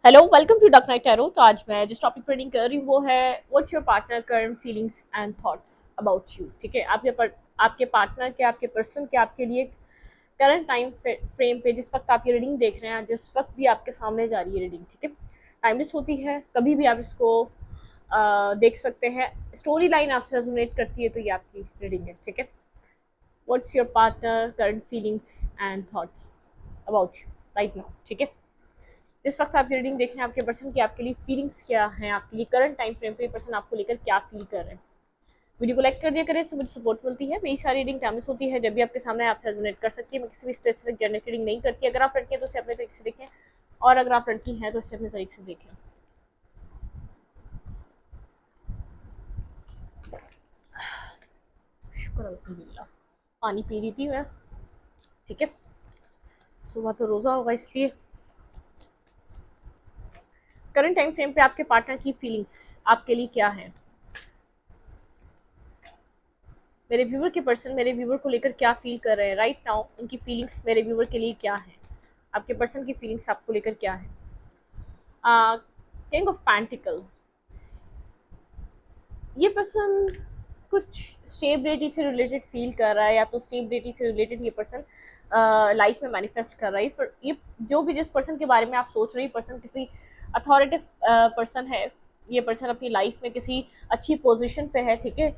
Hello, welcome to Duck Night Tarot. तो आज मैं जिस टॉपिक पर रीडिंग कर रही हूँ वो है what's your partner current feelings and thoughts about you. ठीक है, आपके पार्टनर के, आपके पर्सन के, आपके लिए करंट टाइम फ्रेम पे जिस वक्त आप ये रीडिंग देख रहे हैं, जिस वक्त भी आपके सामने जा रही है रीडिंग, ठीक है, टाइमलेस होती है, कभी भी आप इसको देख सकते हैं। स्टोरी लाइन आपसे रेजोनेट करती है तो ये आपकी रीडिंग है। ठीक है, what's your partner current feelings and thoughts about you right now. ठीक है, जिस वक्त आप रीडिंग देख रहे हैं, आपके पर्सन की आपके लिए फीलिंग्स क्या हैं, आपके लिए करंट टाइम फ्रेम पे पर्सन आपको लेकर क्या फील कर रहे हैं। वीडियो को लाइक कर दिया करें, इससे मुझे सपोर्ट मिलती है। मेरी सारी रीडिंग टाइमलेस होती है, जब भी आपके सामने आपसे रेजोनेट कर सकती है। मैं किसी भी स्पेसिफिक जेंडर की रीडिंग नहीं करती। अगर आप लड़की हैं तो उसे अपने तरीके से देखें, और अगर आप लड़की हैं तो उसे अपने तरीके से देखें। शुक्र अल्हम्दुलिल्लाह, पानी पी रही थी मैं। ठीक है, सुबह तो रोज़ा होगा इसलिए। करंट टाइम फ्रेम पे आपके पार्टनर की फीलिंग्स आपके लिए क्या है, मेरे व्यूवर के पर्सन मेरे व्यूवर को लेकर क्या फील कर रहे हैं राइट नाउ। उनकी फीलिंग्स मेरे व्यूवर के लिए क्या है, आपके पर्सन की फीलिंग्स आपको लेकर क्या है। किंग ऑफ पैंटिकल, ये पर्सन कुछ स्टेबिलिटी से रिलेटेड फील कर रहा है, या तो स्टेबिलिटी से रिलेटेड ये पर्सन लाइफ में मैनिफेस्ट कर रहा है। फिर ये जो भी जिस पर्सन के बारे में आप सोच रहे हैं, पर्सन किसी अथॉरिटिव पर्सन है। ये पर्सन अपनी लाइफ में किसी अच्छी पोजीशन पे है। ठीक है,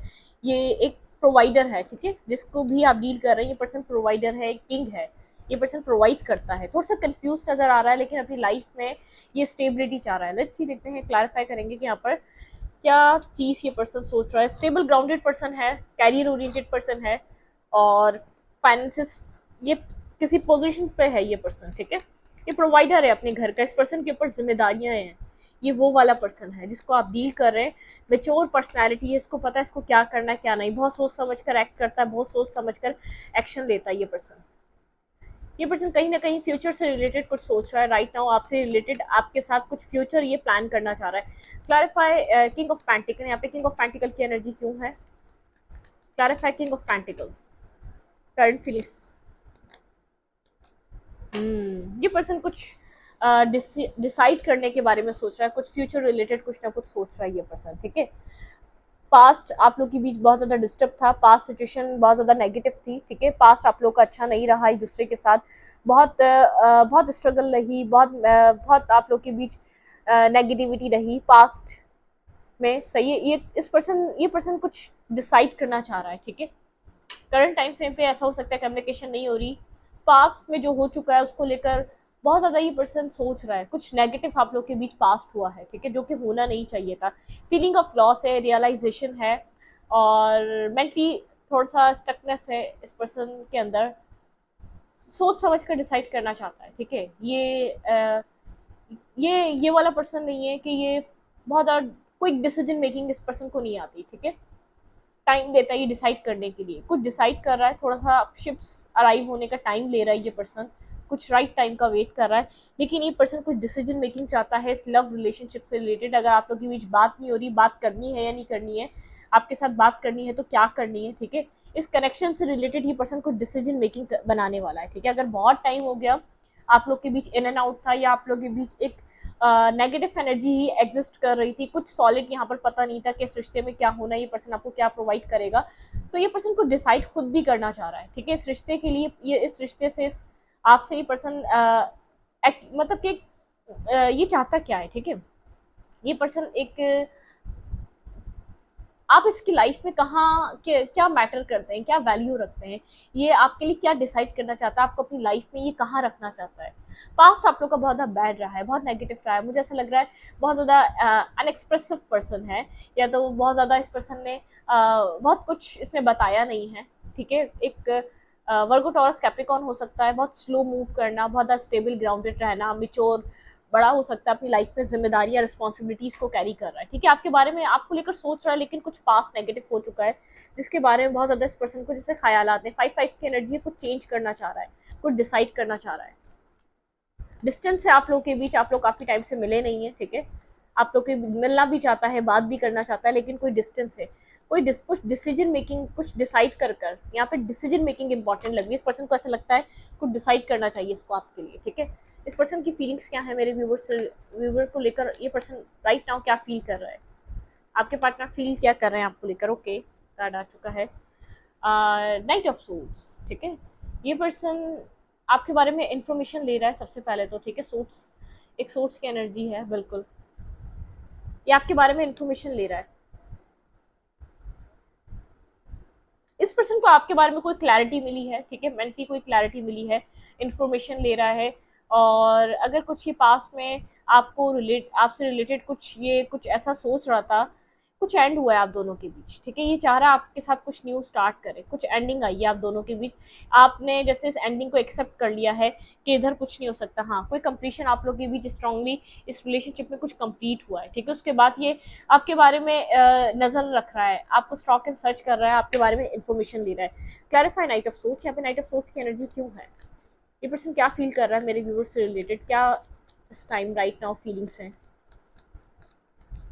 ये एक प्रोवाइडर है। ठीक है, जिसको भी आप डील कर रहे हैं, ये पर्सन प्रोवाइडर है, किंग है। ये पर्सन प्रोवाइड करता है। थोड़ा सा कंफ्यूज नजर आ रहा है, लेकिन अपनी लाइफ में ये स्टेबिलिटी चाह रहा है। लेट्स सी, देखते हैं, क्लैरिफाई करेंगे कि यहाँ पर क्या चीज़ ये पर्सन सोच रहा है। स्टेबल ग्राउंडेड पर्सन है, कैरियर ओरिएंटेड पर्सन है, और फाइनेंसिस, ये किसी पोजीशन पे है ये पर्सन। ठीक है, ये प्रोवाइडर है अपने घर का। इस पर्सन के ऊपर जिम्मेदारियां हैं। ये वो वाला पर्सन है जिसको आप डील कर रहे हैं। मेच्योर पर्सनैलिटी है, इसको पता है इसको क्या करना है क्या नहीं। बहुत सोच समझ कर एक्ट करता है, बहुत सोच समझ कर एक्शन लेता है ये पर्सन। ये पर्सन कहीं ना कहीं फ्यूचर से रिलेटेड कुछ सोच रहा है राइट नाउ। आपसे रिलेटेड, आपके साथ कुछ फ्यूचर ये प्लान करना चाह रहा है। क्लैरिफाई किंग ऑफ पैंटिकल, यहाँ पे किंग ऑफ पैंटिकल की एनर्जी क्यों है। Clarify king of pentacle current feelings. ये पर्सन कुछ डिसाइड करने के बारे में सोच रहा है, कुछ फ्यूचर रिलेटेड कुछ ना कुछ सोच रहा है ये पर्सन। ठीक है, पास्ट आप लोग के बीच बहुत ज़्यादा डिस्टर्ब था, पास्ट सिचुएशन बहुत ज़्यादा नेगेटिव थी। ठीक है, पास्ट आप लोग का अच्छा नहीं रहा एक दूसरे के साथ। बहुत स्ट्रगल रही, बहुत आप लोग के बीच नेगेटिविटी रही पास्ट में। सही है, ये पर्सन कुछ डिसाइड करना चाह रहा है। ठीक है, करंट टाइम फ्रेम पे ऐसा हो सकता है कम्युनिकेशन नहीं हो रही। पास्ट में जो हो चुका है उसको लेकर बहुत ज़्यादा ये पर्सन सोच रहा है। कुछ नेगेटिव आप लोग के बीच पास्ट हुआ है। ठीक है, जो कि होना नहीं चाहिए था। फीलिंग ऑफ लॉस है, रियलाइजेशन है, और मेंटली थोड़ा सा स्टकनेस है इस पर्सन के अंदर। सोच समझ कर डिसाइड करना चाहता है। ठीक है, ये वाला पर्सन नहीं है कि ये बहुत ज़्यादा क्विक डिसीजन मेकिंग इस पर्सन को नहीं आती। ठीक है, टाइम लेता है ये डिसाइड करने के लिए। कुछ डिसाइड कर रहा है, थोड़ा सा शिप्स अराइव होने का टाइम ले रहा है ये पर्सन। कुछ राइट टाइम का वेट कर रहा है, लेकिन ये पर्सन कुछ डिसीजन मेकिंग चाहता है इस लव रिलेशनशिप से रिलेटेड। अगर आप लोग के बीच बात नहीं हो रही, बात करनी है या नहीं करनी है, आपके साथ बात करनी है तो क्या करनी है। ठीक है, इस कनेक्शन से रिलेटेड ये पर्सन कुछ डिसीजन मेकिंग बनाने वाला है। ठीक है, अगर बहुत टाइम हो गया आप लोग के बीच इन एंड आउट था, या आप लोग के बीच एक नेगेटिव एनर्जी ही एग्जिस्ट कर रही थी, कुछ सॉलिड यहाँ पर पता नहीं था कि इस रिश्ते में क्या होना है, ये पर्सन आपको क्या प्रोवाइड करेगा, तो ये पर्सन को डिसाइड खुद भी करना चाह रहा है। ठीक है, इस रिश्ते के लिए, ये इस रिश्ते से आपसे ये पर्सन मतलब कि ये चाहता क्या है। ठीक है, ये पर्सन एक, आप इसकी लाइफ में कहाँ क्या मैटर करते हैं, क्या वैल्यू रखते हैं, ये आपके लिए क्या डिसाइड करना चाहता है, आपको अपनी लाइफ में ये कहाँ रखना चाहता है। पास्ट आप लोग का बहुत ज़्यादा बैड रहा है, बहुत नेगेटिव रहा है। मुझे ऐसा लग रहा है बहुत ज़्यादा अनएक्सप्रेसिव पर्सन है, या तो बहुत ज़्यादा इस पर्सन ने बहुत कुछ इसने बताया नहीं है। ठीक है, एक वर्गो टॉरस कैप्रिकॉन हो सकता है। बहुत स्लो मूव करना, बहुत ज़्यादा स्टेबल ग्राउंडेड रहना, मिच्योर, बड़ा हो सकता है, अपनी लाइफ में जिम्मेदारियां रिस्पॉन्सिबिलिटीज को कैरी कर रहा है। ठीक है, आपके बारे में, आपको लेकर सोच रहा है, लेकिन कुछ पास्ट नेगेटिव हो चुका है जिसके बारे में बहुत ज़्यादा इस पर्सन को जैसे ख्यालात हैं। 5-5 की एनर्जी कुछ चेंज करना चाह रहा है, कुछ डिसाइड करना चाह रहा है। डिस्टेंस है आप लोग के बीच, आप लोग काफ़ी टाइम से मिले नहीं है। ठीक है, आप लोग के मिलना भी चाहता है, बात भी करना चाहता है, लेकिन कोई डिस्टेंस है, कोई कुछ डिसीजन मेकिंग, कुछ डिसाइड कर यहाँ पे डिसीजन मेकिंग इंपॉर्टेंट लग रही है। इस पर्सन को ऐसा लगता है कुछ डिसाइड करना चाहिए इसको आपके लिए, ठीक है। इस पर्सन की फीलिंग्स क्या है मेरे व्यूवर को लेकर, ये पर्सन राइट नाउ क्या फील कर रहा है, आपके पार्टनर फील क्या कर रहे हैं आपको लेकर। ओके, कार्ड आ चुका है नाइट ऑफ सूट्स, ठीक है। ये पर्सन आपके बारे में इंफॉर्मेशन ले रहा है सबसे पहले तो, ठीक है। सूट्स एक सोर्स की एनर्जी है, बिल्कुल। ये आपके बारे में इंफॉर्मेशन ले रहा है। इस पर्सन को आपके बारे में कोई क्लैरिटी मिली है, ठीक है, मेंटली कोई क्लैरिटी मिली है, इंफॉर्मेशन ले रहा है। और अगर कुछ ये पास्ट में आपसे रिलेटेड कुछ ऐसा सोच रहा था, कुछ एंड हुआ है आप दोनों के बीच, ठीक है। ये चाह रहा है आपके साथ कुछ न्यू स्टार्ट करे, कुछ एंडिंग आई है आप दोनों के बीच। आपने जैसे इस एंडिंग को एक्सेप्ट कर लिया है कि इधर कुछ नहीं हो सकता। हाँ, कोई कंप्लीशन आप लोग के बीच स्ट्रांगली इस रिलेशनशिप में कुछ कंप्लीट हुआ है, ठीक है। उसके बाद ये आपके बारे में नजर रख रहा है, आपको स्टॉक एंड सर्च कर रहा है, आपके बारे में इंफॉर्मेशन ले रहा है। क्लैरिफाई नाइट ऑफ सोच। यहाँ पे नाइट ऑफ सोच की एनर्जी क्यों है, ये पर्सन क्या फील कर रहा है मेरे व्यूअर्स से रिलेटेड, क्या इस टाइम राइट नाउ फीलिंग्स हैं।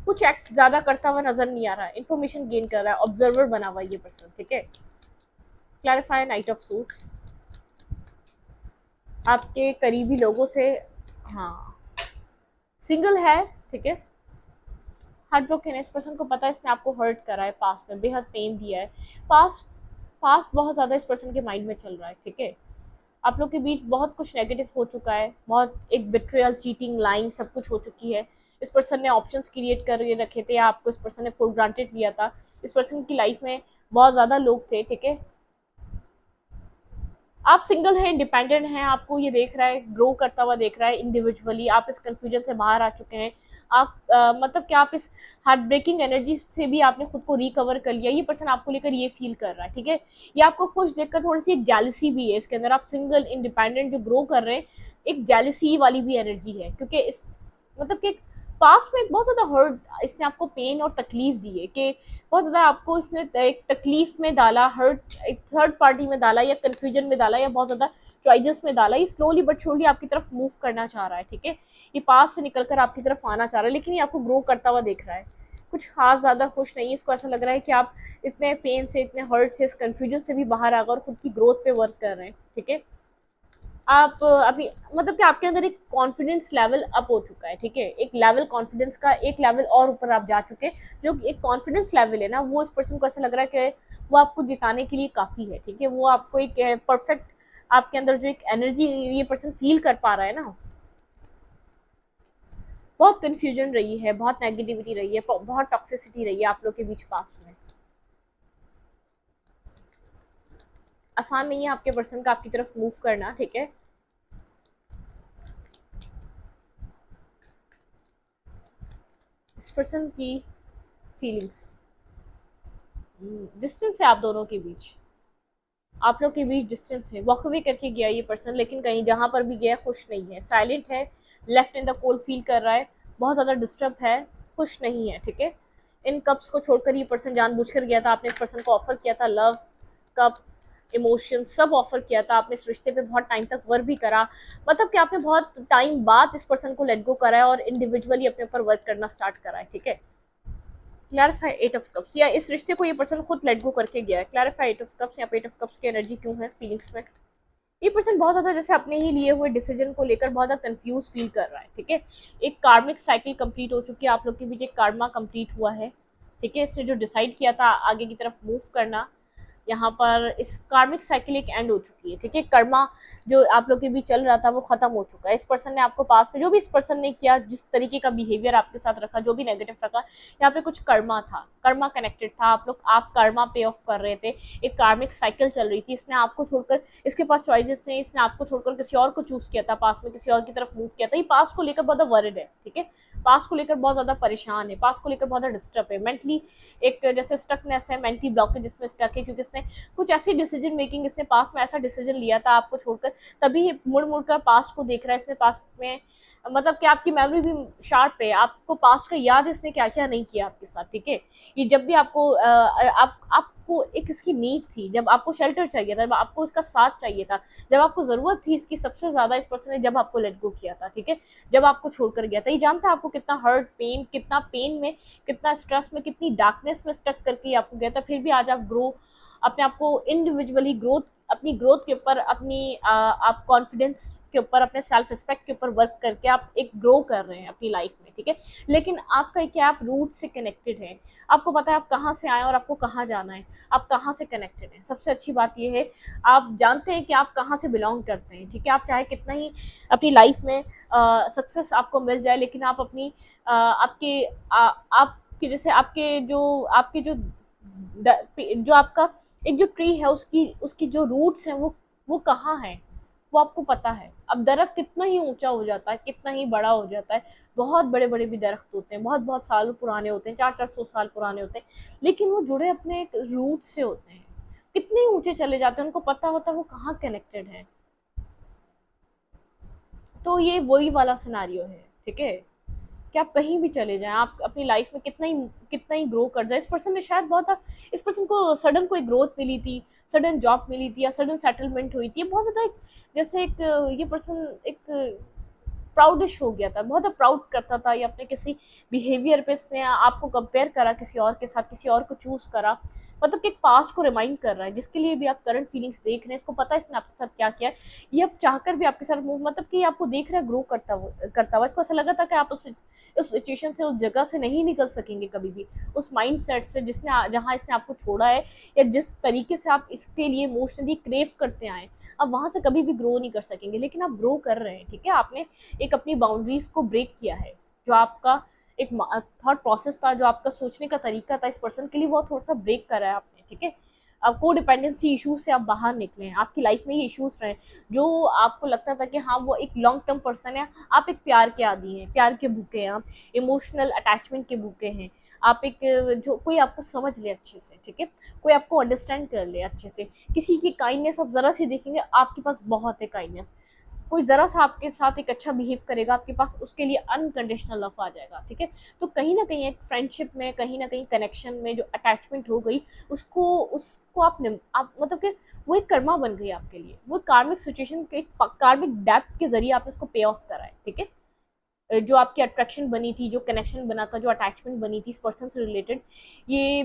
कुछ एक्ट ज्यादा करता हुआ नजर नहीं आ रहा है, इन्फॉर्मेशन गेन कर रहा है, ऑब्जर्वर बना हुआ है ये पर्सन, ठीक है। Clarify night of suits. आपके करीबी लोगों से, हाँ, सिंगल है, ठीक है। हार्ट ब्रोकन है, इस पर्सन को पता है इसने आपको हर्ट करा है, पास्ट में बेहद पेन दिया है, पास्ट बहुत ज्यादा इस पर्सन के माइंड में चल रहा है, ठीक है। आप लोग के बीच बहुत कुछ नेगेटिव हो चुका है, बहुत एक बिट्रेयल, चीटिंग, लाइंग सब कुछ हो चुकी है। इस पर्सन ने ऑप्शंस क्रिएट कर रखे थे, आपको इस पर्सन ने फॉर ग्रांटेड लिया था। इस पर्सन की लाइफ में बहुत ज़्यादा लोग थे, ठीक है। आप सिंगल हैं, इंडिपेंडेंट हैं, आपको ये देख रहा है, ग्रो करता हुआ देख रहा है इंडिविजुअली। आप इस कंफ्यूजन से बाहर आ चुके हैं। आप मतलब कि आप इस हार्ट ब्रेकिंग एनर्जी से भी आपने खुद को रिकवर कर लिया। ये पर्सन आपको लेकर ये फील कर रहा है, ठीक है। ये आपको खुश देखकर थोड़ी सी एक जेलसी भी है इसके अंदर। आप सिंगल, इंडिपेंडेंट जो ग्रो कर रहे हैं, एक जेलसी वाली भी एनर्जी है, क्योंकि इस मतलब कि पास्ट में एक बहुत ज्यादा हर्ट इसने आपको पेन और तकलीफ दी है, कि बहुत ज्यादा आपको इसने एक तकलीफ में डाला, हर्ट एक थर्ड पार्टी में डाला, या कंफ्यूजन में डाला, या बहुत ज्यादा चॉइसेस में डाला। ये स्लोली बट श्योरली आपकी तरफ मूव करना चाह रहा है, ठीक है। ये पास से निकलकर आपकी तरफ आना चाह रहा है, लेकिन ये आपको ग्रो करता हुआ देख रहा है। कुछ खास ज्यादा खुश नहीं है, इसको ऐसा लग रहा है कि आप इतने पेन से, इतने हर्ट से, इस कंफ्यूजन से भी बाहर आकर और खुद की ग्रोथ पे वर्क कर रहे हैं, ठीक है। आप अभी मतलब कि आपके अंदर एक कॉन्फिडेंस लेवल अप हो चुका है, ठीक है। एक लेवल कॉन्फिडेंस का एक लेवल और ऊपर आप जा चुके हैं। जो एक कॉन्फिडेंस लेवल है ना, वो इस पर्सन को ऐसा लग रहा है कि वो आपको जिताने के लिए काफ़ी है, ठीक है। वो आपको एक परफेक्ट, आपके अंदर जो एक एनर्जी ये पर्सन फील कर पा रहा है ना। बहुत कन्फ्यूजन रही है, बहुत नेगेटिविटी रही है, बहुत टॉक्सिसिटी रही है आप लोग के बीच पास्ट में। आसान नहीं है आपके पर्सन का आपकी तरफ मूव करना, ठीक है। इस पर्सन की फीलिंग्स, डिस्टेंस है आप दोनों के बीच, आप लोग के बीच डिस्टेंस है। वॉक अवे करके गया ये पर्सन, लेकिन कहीं जहां पर भी गया खुश नहीं है, साइलेंट है, left in the cold feel कर रहा है, बहुत ज़्यादा डिस्टर्ब है, खुश नहीं है, ठीक है। इन कप्स को छोड़कर ये पर्सन जानबूझकर गया था। आपने इस पर्सन को ऑफर किया था लव, कप, इमोशन सब ऑफर किया था। आपने इस रिश्ते पे बहुत टाइम तक वर्क भी करा, मतलब कि आपने बहुत टाइम बाद इस पर्सन को लेट गो करा है और इंडिविजुअली अपने ऊपर वर्क करना स्टार्ट करा है, ठीक है। क्लैरिफाई एट ऑफ कप्स, या इस रिश्ते को ये पर्सन खुद लेट गो करके गया है। क्लैरिफाई एट ऑफ कप्स, या एट ऑफ कप्स की एनर्जी क्यों है फीलिंग्स में। ये पर्सन बहुत ज्यादा जैसे अपने ही लिए हुए डिसीजन को लेकर बहुत ज्यादा कंफ्यूज फील कर रहा है, ठीक है। एक कार्मिक साइकिल कंप्लीट हो चुकी है, आप लोग के बीच एक कार्मा कंप्लीट हुआ है, ठीक है। इसने जो डिसाइड किया था आगे की तरफ मूव करना, यहाँ पर इस कार्मिक साइकिल एक एंड हो चुकी है, ठीक है। कर्मा जो आप लोग के बीच चल रहा था वो खत्म हो चुका है। इस पर्सन ने आपको पास में जो भी इस पर्सन ने किया, जिस तरीके का बिहेवियर आपके साथ रखा, जो भी नेगेटिव रखा, यहाँ पे कुछ कर्मा था, कर्मा कनेक्टेड था। आप कर्मा पे ऑफ कर रहे थे, एक कार्मिक साइकिल चल रही थी। इसने आपको छोड़कर, इसके पास चॉइसेस थे, इसने आपको छोड़कर किसी और को चूज किया था, पास में किसी और की तरफ मूव किया था। ये पास को लेकर बहुत वरिड है, ठीक है। पास को लेकर बहुत ज्यादा परेशान है, पास को लेकर बहुत ज्यादा डिस्टर्ब है, मेंटली एक जैसे स्टकनेस है, मेंटली ब्लॉकेज इसमें स्टक है, क्योंकि इसने कुछ ऐसी डिसीजन मेकिंग, इसने पास में ऐसा डिसीजन लिया था आपको छोड़कर तभी मुड़ मुड़ कर पास्ट को देख रहा है, इसने पास्ट में मतलब कि आपकी मेमोरी भी शार्प है, आपको पास्ट का याद है इसने क्या क्या नहीं किया आपके साथ, ठीक है। ये जब भी आपको आपको एक इसकी नीड थी, जब आपको शेल्टर चाहिए था, जब आपको इसका साथ चाहिए था, जब आपको जरूरत थी इसकी सबसे ज्यादा इस पर्सन ने, जब आपको लेट गो किया था, ठीक है, जब आपको छोड़कर गया था। ये जानता है आपको कितना हर्ट, पेन, कितना पेन में, कितना स्ट्रेस में, कितनी डार्कनेस में स्टक करके आपको गया था, फिर भी आज आप ग्रो, अपने आप को इंडिविजुअली ग्रोथ, अपनी ग्रोथ के ऊपर, अपनी आप कॉन्फिडेंस के ऊपर, अपने सेल्फ रिस्पेक्ट के ऊपर वर्क करके आप एक ग्रो कर रहे हैं अपनी लाइफ में, ठीक है। लेकिन आपका क्या, आप रूट से कनेक्टेड है, आपको पता है आप कहाँ से आए और आपको कहाँ जाना है, आप कहाँ से कनेक्टेड हैं। सबसे अच्छी बात यह है, आप जानते हैं कि आप कहाँ से बिलोंग करते हैं, ठीक है। आप चाहे कितना ही अपनी लाइफ में सक्सेस आपको मिल जाए, लेकिन आप अपनी आपके जैसे आपके जो आपका एक जो ट्री है, उसकी उसकी जो रूट्स हैं वो कहाँ है, वो आपको पता है। अब दरख्त कितना ही ऊंचा हो जाता है, कितना ही बड़ा हो जाता है, बहुत बड़े बड़े भी दरख्त होते हैं, बहुत बहुत साल पुराने होते हैं, 400-400 साल पुराने होते हैं, लेकिन वो जुड़े अपने एक रूट से होते हैं। कितने ऊंचे चले जाते हैं, उनको पता होता है वो कहाँ कनेक्टेड है। तो ये वही वाला सिनारियो है, ठीक है, कि आप कहीं भी चले जाएं, आप अपनी लाइफ में कितना ही ग्रो कर जाए। इस पर्सन ने शायद बहुत, इस पर्सन को सडन कोई ग्रोथ मिली थी, सडन जॉब मिली थी, या सडन सेटलमेंट हुई थी, बहुत ज़्यादा एक, जैसे एक ये पर्सन एक प्राउडिश हो गया था, बहुत प्राउड करता था, या अपने किसी बिहेवियर पे इसने आपको कंपेयर करा किसी और के साथ, किसी और को चूज करा, मतलब कि एक पास्ट को रिमाइंड कर रहा है, जिसके लिए भी आप करंट फीलिंग्स देख रहे हैं, इसको पता है इसने आपके साथ क्या किया है, ये अब चाहकर भी आपके साथ मूव, मतलब कि आपको देख रहा है ग्रो करता हुआ। इसको ऐसा लगा था कि आप उस सिचुएशन से, उस जगह से नहीं निकल सकेंगे कभी भी, उस माइंड सेट से जहाँ इसने आपको छोड़ा है, या जिस तरीके से आप इसके लिए इमोशनली क्रेव करते आए, अब वहां से कभी भी ग्रो नहीं कर सकेंगे। लेकिन आप ग्रो कर रहे हैं, ठीक है, आपने एक अपनी बाउंड्रीज को ब्रेक किया है। जो आपका एक थॉट प्रोसेस था, जो आपका सोचने का तरीका था इस पर्सन के लिए, वो थोड़ा सा ब्रेक करा है आपने, ठीक है। अब को डिपेंडेंसी इश्यूज से आप बाहर निकले हैं, आपकी लाइफ में ये इश्यूज रहे जो आपको लगता था कि हाँ वो एक लॉन्ग टर्म पर्सन है, आप एक प्यार के आदी हैं, प्यार के भूखे हैं, आप इमोशनल अटैचमेंट के भूखे हैं, आप एक जो कोई आपको समझ ले अच्छे से, ठीक है, कोई आपको अंडरस्टैंड कर ले अच्छे से, किसी की काइंडनेस आप जरा सी देखेंगे, आपके पास बहुत है काइंडनेस, कोई ज़रा सा आपके साथ एक अच्छा बिहेव करेगा, आपके पास उसके लिए अनकंडीशनल लव आ जाएगा, ठीक है। तो कहीं ना कहीं एक फ्रेंडशिप में, कहीं ना कहीं कनेक्शन में जो अटैचमेंट हो गई, उसको उसको आप मतलब कि वो एक कर्मा बन गई आपके लिए, वो कार्मिक सिचुएशन के कार्मिक डेप्थ के जरिए आपने उसको पे ऑफ करा है, ठीक है। जो आपकी अट्रैक्शन बनी थी, जो कनेक्शन बना था, जो अटैचमेंट बनी थी इस पर्सन से रिलेटेड, ये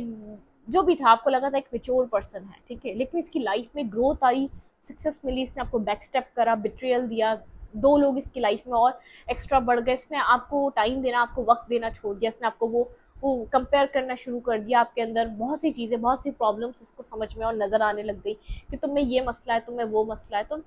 जो भी था, आपको लगा था एक मेच्योर पर्सन है, ठीक है, लेकिन इसकी लाइफ में ग्रोथ आई, सक्सेस मिली, इसने आपको बैक स्टेप करा, बिट्रियल दिया, दो लोग इसकी लाइफ में और एक्स्ट्रा बढ़ गए, इसने आपको टाइम देना, आपको वक्त देना छोड़ दिया, इसने आपको वो कंपेयर करना शुरू कर दिया, आपके अंदर बहुत सी चीज़ें, बहुत सी प्रॉब्लम्स इसको समझ में और नज़र आने लग गई कि तुम में ये मसला है, तुम में वो मसला है। तो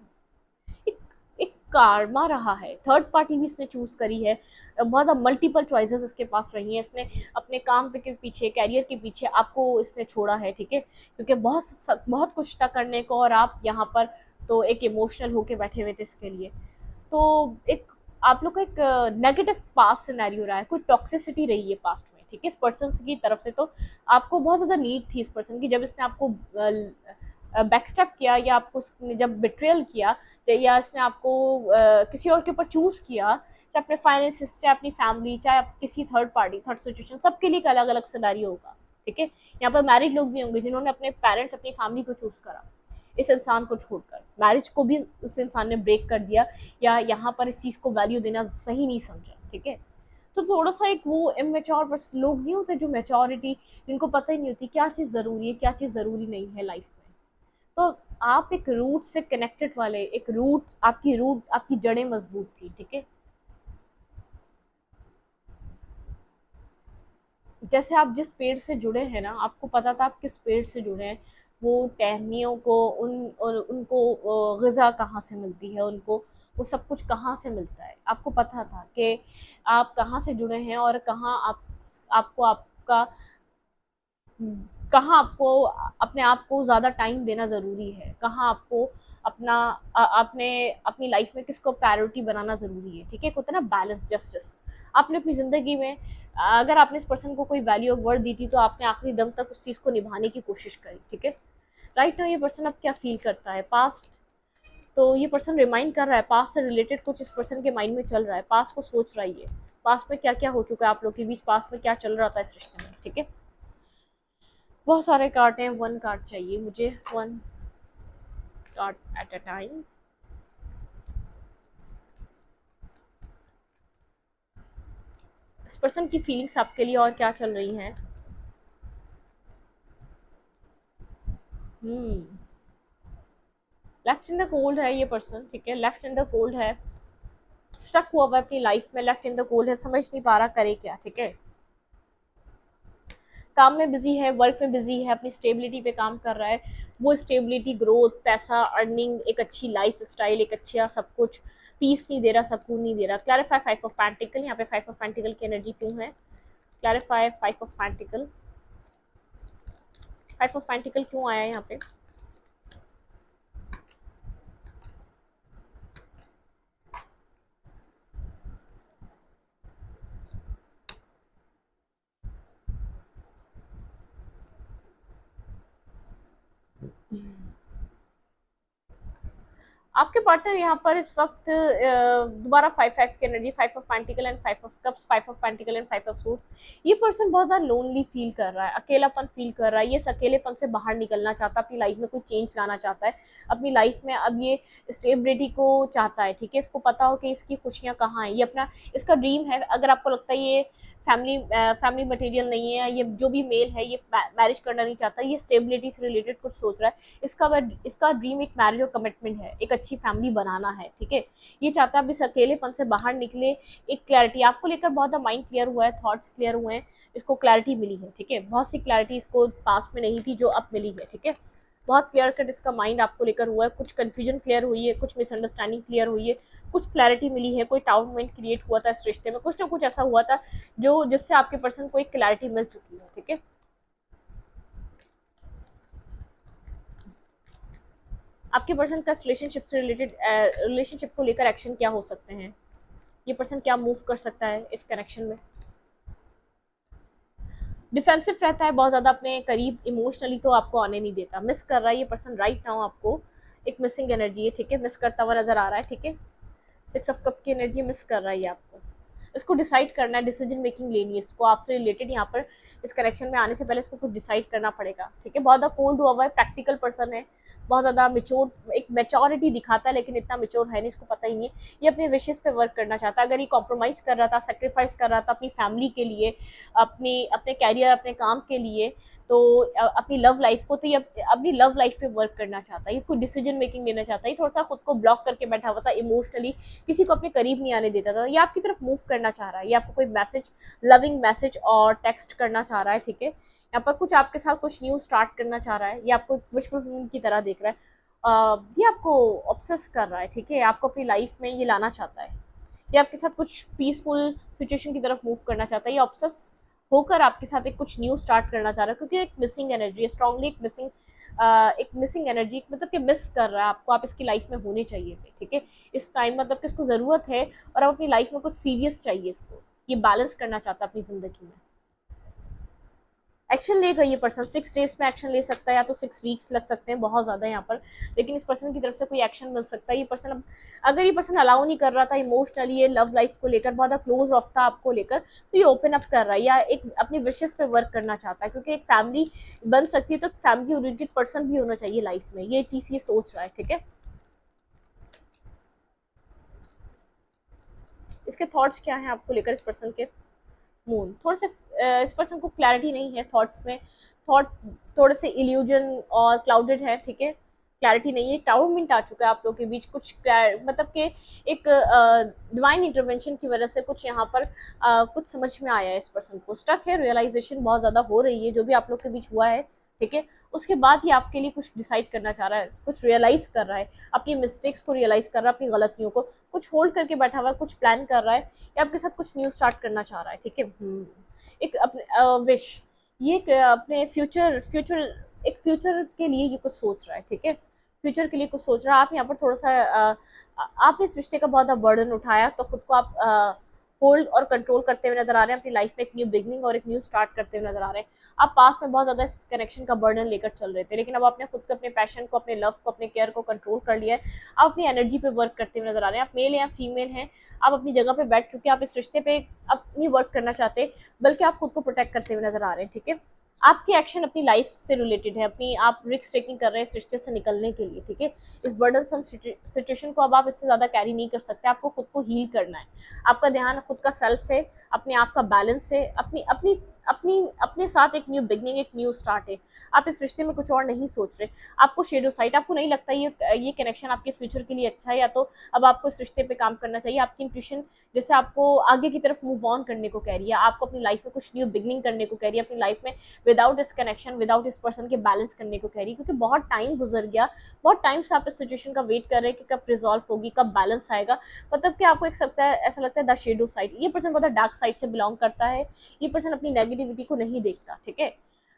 एक एक कार्मा रहा है, थर्ड पार्टी भी इसने चूज करी है, बहुत मल्टीपल चॉइसेस इसके पास रही हैं, इसने अपने काम के पीछे, कैरियर के पीछे आपको इसने छोड़ा है, ठीक है, क्योंकि बहुत बहुत कुछ था करने को, और आप यहाँ पर तो एक इमोशनल होके बैठे हुए थे इसके लिए। तो एक आप लोग का एक नेगेटिव पास्ट सिनेरियो रहा है, कोई टॉक्सिसिटी रही है पास्ट में, ठीक है, इस पर्सन की तरफ से। तो आपको बहुत ज़्यादा नीड थी इस पर्सन की, जब इसने आपको बैकस्टेप किया, या आपको जब बिट्रेयल किया, या इसने आपको किसी और के ऊपर चूज किया, चाहे अपने फाइनेंसिस, चाहे अपनी फैमिली, चाहे किसी थर्ड पार्टी, थर्ड सिचुएशन, सबके लिए एक अलग अलग सिनेरियो होगा, ठीक है। यहाँ पर मैरिड लोग भी होंगे जिन्होंने अपने पेरेंट्स, अपनी फैमिली को चूज करा इस इंसान को छोड़कर, मैरिज को भी उस इंसान ने ब्रेक कर दिया, या यहाँ पर इस चीज़ को वैल्यू देना सही नहीं समझा, ठीक है। तो थोड़ा सा एक वो इमेच्योर बस लोग नहीं होते जो मैच्योरिटी, जिनको पता ही नहीं होती क्या चीज़ ज़रूरी है, क्या चीज़ ज़रूरी नहीं है लाइफ में। तो आप एक रूट से कनेक्टेड वाले, एक रूट आपकी जड़ें मजबूत थी, ठीक है। जैसे आप जिस पेड़ से जुड़े हैं ना, आपको पता था आप किस पेड़ से जुड़े हैं, वो टहनियों को उनको ग़िज़ा कहाँ से मिलती है, उनको वो सब कुछ कहाँ से मिलता है, आपको पता था कि आप कहाँ से जुड़े हैं, और कहाँ आपको आपका कहाँ आपको अपने आप को ज़्यादा टाइम देना ज़रूरी है, कहाँ आपको आपने अपनी लाइफ में किसको प्रायोरिटी बनाना ज़रूरी है, ठीक है। एक होता है ना बैलेंस, जस्टिस। आपने अपनी ज़िंदगी में अगर आपने इस पर्सन को कोई वैल्यू ऑफ वर्ड दी थी, तो आपने आखिरी दम तक उस चीज़ को निभाने की कोशिश करी, ठीक है। राइट नाउ ये पर्सन अब क्या फील करता है, पास्ट तो ये पर्सन रिमाइंड कर रहा है, पास्ट से रिलेटेड कुछ इस पर्सन के माइंड में चल रहा है, पास्ट को सोच रहा है ये, पास्ट में क्या क्या हो चुका है आप लोग के बीच, पास्ट में क्या चल रहा था इस रिश्ते में, ठीक है। बहुत सारे कार्ड हैं, वन कार्ड चाहिए मुझे, one card at a time. इस पर्सन की फीलिंग्स आपके लिए और क्या चल रही हैं। हम्म लेफ्ट इन द कोल्ड है ये पर्सन, ठीक है, लेफ्ट इन द कोल्ड है, स्टक हुआ हुआ है अपनी लाइफ में, लेफ्ट इन द कोल्ड है, समझ नहीं पा रहा करे क्या, ठीक है। काम में बिजी है, वर्क में बिजी है, अपनी स्टेबिलिटी पे काम कर रहा है, वो स्टेबिलिटी, ग्रोथ, पैसा, अर्निंग, एक अच्छी लाइफ स्टाइल, एक अच्छा सब कुछ, पीस नहीं दे रहा, सुकून नहीं दे रहा। क्लैरिफाई फाइव ऑफ पेंटिकल, यहाँ पे फाइव ऑफ पेंटिकल की एनर्जी क्यों है, clarify five of pentacle, five of pentacle क्यों आया है यहाँ पे। आपके पार्टनर यहाँ पर इस वक्त दोबारा फाइव फाइव की energy, five of pentacle and five of cups, five of pentacle and five of suits, ये पर्सन बहुत ज़्यादा लोनली फील कर रहा है, अकेलापन फील कर रहा है, ये इस अकेलेपन से बाहर निकलना चाहता है, अपनी लाइफ में कोई चेंज लाना चाहता है, अपनी लाइफ में अब ये स्टेबिलिटी को चाहता है, ठीक है। इसको पता हो कि इसकी खुशियाँ कहाँ हैं, ये अपना, इसका ड्रीम है। अगर आपको लगता है ये फैमिली मटेरियल नहीं है, ये जो भी मेल है ये मैरिज करना नहीं चाहता, ये स्टेबिलिटी से रिलेटेड कुछ सोच रहा है, इसका ड्रीम एक मैरिज और कमिटमेंट है, एक अच्छी फैमिली बनाना है, ठीक है। ये चाहता है अब इस अकेलेपन से बाहर निकले, एक क्लैरिटी आपको लेकर बहुत माइंड क्लियर हुआ है, थॉट्स क्लियर हुए हैं, इसको क्लैरिटी मिली है, ठीक है। बहुत सी क्लैरिटी इसको पास्ट में नहीं थी जो अब मिली है, ठीक है। बहुत क्लियर कट इसका माइंड आपको लेकर हुआ है, कुछ कंफ्यूजन क्लियर हुई है, कुछ मिसअंडरस्टैंडिंग क्लियर हुई है, कुछ क्लैरिटी मिली है, कोई टाउनमेंट क्रिएट हुआ था इस रिश्ते में, कुछ ना कुछ ऐसा हुआ था जो जिससे आपके पर्सन को एक क्लैरिटी मिल चुकी है, ठीक है। आपके पर्सन का रिलेशनशिप से रिलेटेड, रिलेशनशिप को लेकर एक्शन क्या हो सकते हैं, ये पर्सन क्या मूव कर सकता है इस कनेक्शन में। डिफेंसिव रहता है बहुत ज़्यादा अपने करीब, इमोशनली तो आपको आने नहीं देता, मिस कर रहा है ये पर्सन राइट नाउ आपको, एक मिसिंग एनर्जी है, ठीक है, मिस करता हुआ नजर आ रहा है, ठीक है। सिक्स ऑफ कप की एनर्जी मिस कर रहा है ये आपको, इसको डिसाइड करना है, डिसीजन मेकिंग लेनी है इसको आपसे रिलेटेड, यहाँ पर इस कनेक्शन में आने से पहले इसको कुछ डिसाइड करना पड़ेगा, ठीक है। बहुत ज़्यादा कोल्ड हुआ हुआ है, प्रैक्टिकल पर्सन है, बहुत ज़्यादा मेच्योर, एक मेच्योरिटी दिखाता है लेकिन इतना मेच्योर है नहीं, इसको पता ही नहीं है ये अपने विशेष पे वर्क करना चाहता है। अगर ये कॉम्प्रोमाइज़ कर रहा था, सेक्रीफाइस कर रहा था अपनी फैमिली के लिए, अपनी अपने कैरियर, अपने काम के लिए, तो अपनी लव लाइफ को, तो ये अपनी लव लाइफ पे वर्क करना चाहता है, ये कोई डिसीजन मेकिंग लेना चाहता है, ये थोड़ा सा खुद को ब्लॉक करके बैठा हुआ था इमोशनली, किसी को अपने करीब नहीं आने देता था, ये आपकी तरफ मूव करना चाह रहा है, ये आपको कोई मैसेज, लविंग मैसेज और टेक्स्ट करना चाह रहा है, ठीक है। यहाँ पर कुछ आपके साथ कुछ न्यू स्टार्ट करना चाह रहा है, ये आपको विश फुलफिलमेंट की तरह देख रहा है, ये आपको ऑब्सेस कर रहा है, ठीक है, आपको अपनी लाइफ में ये लाना चाहता है, ये आपके साथ कुछ पीसफुल सिचुएशन की तरफ मूव करना चाहता है, ये ऑब्सेस होकर आपके साथ एक कुछ न्यू स्टार्ट करना चाह रहा है, क्योंकि एक मिसिंग एनर्जी है, स्ट्रांगली एक मिसिंग एनर्जी, मतलब कि मिस कर रहा है आपको, आप इसकी लाइफ में होने चाहिए थे, ठीक है। इस टाइम मतलब कि इसको ज़रूरत है और अब अपनी लाइफ में कुछ सीरियस चाहिए इसको, ये बैलेंस करना चाहता है अपनी ज़िंदगी में। एक्शन लेगा ये पर्सन, 6 डेज में एक्शन ले सकता है, या तो 6 वीक्स लग सकते हैं, बहुत ज़्यादा यहाँ पर, लेकिन इस पर्सन की तरफ से कोई एक्शन मिल सकता है। ये पर्सन अब, अगर ये पर्सन अलाउ नहीं कर रहा था इमोशनली, ये लव लाइफ को लेकर बहुत ज़्यादा क्लोज ऑफ था आपको लेकर, तो ये ओपन अप कर रहा है, या एक अपनी विशेष पे वर्क करना चाहता है, क्योंकि एक फैमिली बन सकती है तो फैमिली ओरिएंटेड पर्सन भी होना चाहिए लाइफ में, ये चीज़ ये सोच रहा है, ठीक है। इसके थॉट्स क्या हैं आपको लेकर इस पर्सन के, मून, थोड़े से इस पर्सन को क्लैरिटी नहीं है थॉट्स में, थॉट थोड़े से इल्यूजन और क्लाउडेड है, ठीक है, क्लैरिटी नहीं है, टाउरमेंट आ चुका है आप लोगों के बीच, कुछ मतलब कि एक डिवाइन इंटरवेंशन की वजह से कुछ यहाँ पर कुछ समझ में आया है, इस पर्सन को स्टक है, रियलाइजेशन बहुत ज़्यादा हो रही है जो भी आप लोग के बीच हुआ है, ठीक है। उसके बाद ही आपके लिए कुछ डिसाइड करना चाह रहा है, कुछ रियलाइज़ कर रहा है, अपनी मिस्टेक्स को रियलाइज़ कर रहा है, अपनी गलतियों को, कुछ होल्ड करके बैठा हुआ है, कुछ प्लान कर रहा है, या आपके साथ कुछ न्यू स्टार्ट करना चाह रहा है, ठीक है। एक अपने विश, ये अपने फ्यूचर एक फ्यूचर के लिए ये कुछ सोच रहा है, ठीक है, फ्यूचर के लिए कुछ सोच रहा है। आप यहाँ पर थोड़ा सा आपने इस रिश्ते का बहुत बर्डन उठाया, तो खुद को आप होल्ड और कंट्रोल करते हुए नजर आ रहे हैं, अपनी लाइफ में एक न्यू बिगनिंग और एक न्यू स्टार्ट करते हुए नजर आ रहे हैं। आप पास्ट में बहुत ज्यादा इस कनेक्शन का बर्डन लेकर चल रहे थे, लेकिन अब आपने खुद को, अपने पैशन को, अपने लव को, अपने केयर को कंट्रोल कर लिया है। आप अपनी एनर्जी पे वर्क करते हुए नजर आ रहे हैं। आप मेल या फीमेल हैं, आप अपनी जगह पे बैठ चुके हैं, आप इस रिश्ते पे अपनी वर्क करना चाहते, बल्कि आप खुद को प्रोटेक्ट करते हुए नजर आ रहे हैं। ठीक है, आपकी एक्शन अपनी लाइफ से रिलेटेड है, अपनी आप रिस्क टेकिंग कर रहे हैं इस रिश्ते से निकलने के लिए। ठीक है, इस बर्डनसम सिचुएशन को अब आप इससे ज्यादा कैरी नहीं कर सकते, आपको खुद को हील करना है। आपका ध्यान खुद का सेल्फ है, अपने आप का बैलेंस है, अपनी अपनी अपनी अपने साथ एक न्यू बिगनिंग, एक न्यू स्टार्ट है। आप इस रिश्ते में कुछ और नहीं सोच रहे। आपको शेडो साइड, आपको नहीं लगता ये कनेक्शन आपके फ्यूचर के लिए अच्छा है, या तो अब आपको इस रिश्ते पे काम करना चाहिए। आपकी इंट्यूशन जैसे आपको आगे की तरफ मूव ऑन करने को कह रही है, आपको अपनी लाइफ में कुछ न्यू बिगनिंग करने को कह रही है, अपनी लाइफ में विदाउट इस कनेक्शन, विदाउट इस पर्सन के बैलेंस करने को कह रही है, क्योंकि बहुत टाइम गुजर गया, बहुत टाइम से आप इस सिचुएशन का वेट कर रहे हैं कि कब रिजॉल्व होगी, कब बैलेंस आएगा। मतलब कि आपको एक सकता है, ऐसा लगता है द शेडो साइड, ये पर्सन बहुत डार्क साइड से बिलोंग करता है, ये पर्सन अपनी नेगेटिविटी को नहीं देखता। ठीक है,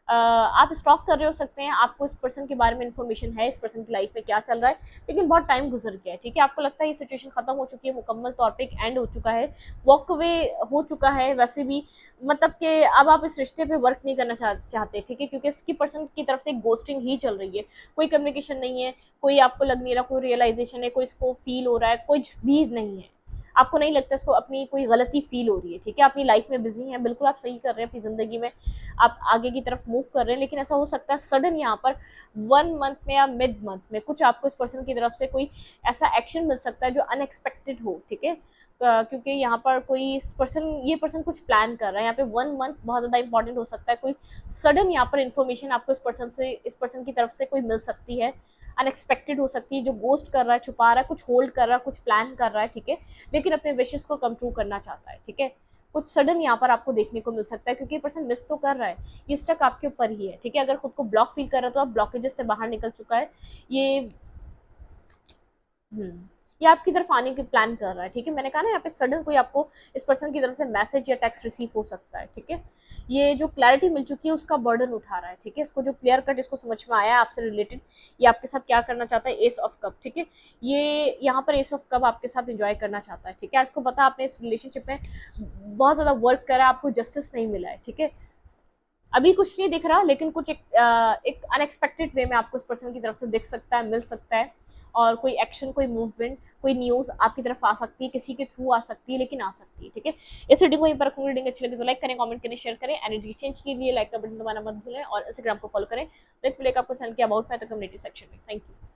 आप स्टॉक कर रहे हो सकते हैं, आपको इस पर्सन के बारे में इन्फॉर्मेशन है, इस पर्सन की लाइफ में क्या चल रहा है, लेकिन बहुत टाइम गुजर गया है। ठीक है, आपको लगता है ये सिचुएशन खत्म हो चुकी है, मुकम्मल तौर पे एक एंड हो चुका है, वॉक अवे हो चुका है। वैसे भी मतलब कि अब आप इस रिश्ते पे वर्क नहीं करना चाहते। ठीक है, क्योंकि इसकी पर्सन की तरफ से गोस्टिंग ही चल रही है, कोई कम्युनिकेशन नहीं है, कोई आपको लग नहीं रहा, कोई रियलाइजेशन है, कोई इसको फील हो रहा है, कुछ भी नहीं है। आपको नहीं लगता इसको अपनी कोई गलती फील हो रही है। ठीक है, अपनी लाइफ में बिजी हैं, बिल्कुल आप सही कर रहे हैं, अपनी जिंदगी में आप आगे की तरफ मूव कर रहे हैं, लेकिन ऐसा हो सकता है सडन यहाँ पर 1 मंथ में या मिड मंथ में कुछ आपको इस पर्सन की तरफ से कोई ऐसा एक्शन मिल सकता है जो अनएक्सपेक्टेड हो। ठीक है, क्योंकि यहाँ पर कोई ये पर्सन कुछ प्लान कर रहा है, यहाँ पे 1 मंथ बहुत ज़्यादा इंपॉर्टेंट हो सकता है। कोई सडन यहाँ पर इन्फॉर्मेशन आपको इस पर्सन की तरफ से कोई मिल सकती है, अनएक्सपेक्टेड हो सकती है, जो गोस्ट कर रहा है, छुपा रहा है, कुछ होल्ड कर रहा है, कुछ प्लान कर रहा है। ठीक है, लेकिन अपने विशेष को कम ट्रू करना चाहता है। ठीक है, कुछ सडन यहाँ पर आपको देखने को मिल सकता है, क्योंकि ये पर्सन मिस तो कर रहा है, ये स्टक आपके ऊपर ही है। ठीक है, अगर खुद को ब्लॉक फील कर रहा है तो आप ब्लॉकेजेस से बाहर निकल चुका है। ये ये आपकी तरफ आने की प्लान कर रहा है। ठीक है, मैंने कहा ना, यहाँ पे सडन कोई आपको इस पर्सन की तरफ से मैसेज या टेक्स्ट रिसीव हो सकता है। ठीक है, ये जो क्लैरिटी मिल चुकी है उसका बर्डन उठा रहा है। ठीक है, इसको जो क्लियर कट इसको समझ में आया है आपसे रिलेटेड, ये आपके साथ क्या करना चाहता है, एस ऑफ कप। ठीक है, ये यहाँ पर एस ऑफ कप आपके साथ एंजॉय करना चाहता है। ठीक है, इसको पता आपने इस रिलेशनशिप में बहुत ज्यादा वर्क करा, आपको जस्टिस नहीं मिला है। ठीक है, अभी कुछ नहीं दिख रहा, लेकिन कुछ एक अनएक्सपेक्टेड वे में आपको इस पर्सन की तरफ से दिख सकता है, मिल सकता है, और कोई एक्शन, कोई मूवमेंट, कोई न्यूज आपकी तरफ आ सकती है, किसी के थ्रू आ सकती है, लेकिन आ सकती है। ठीक है, इस रीडिंग को यहीं पर रखूंगी। रीडिंग अच्छी लगी तो लाइक करें, कमेंट करें, शेयर करें। एनर्जी चेंज के लिए लाइक का बटन दबाना मत भूलें, और इंस्टाग्राम को फॉलो करें। देख मिलेगा आपको चैनल के अबाउट में तो कम्युनिटी सेक्शन में। Thank you.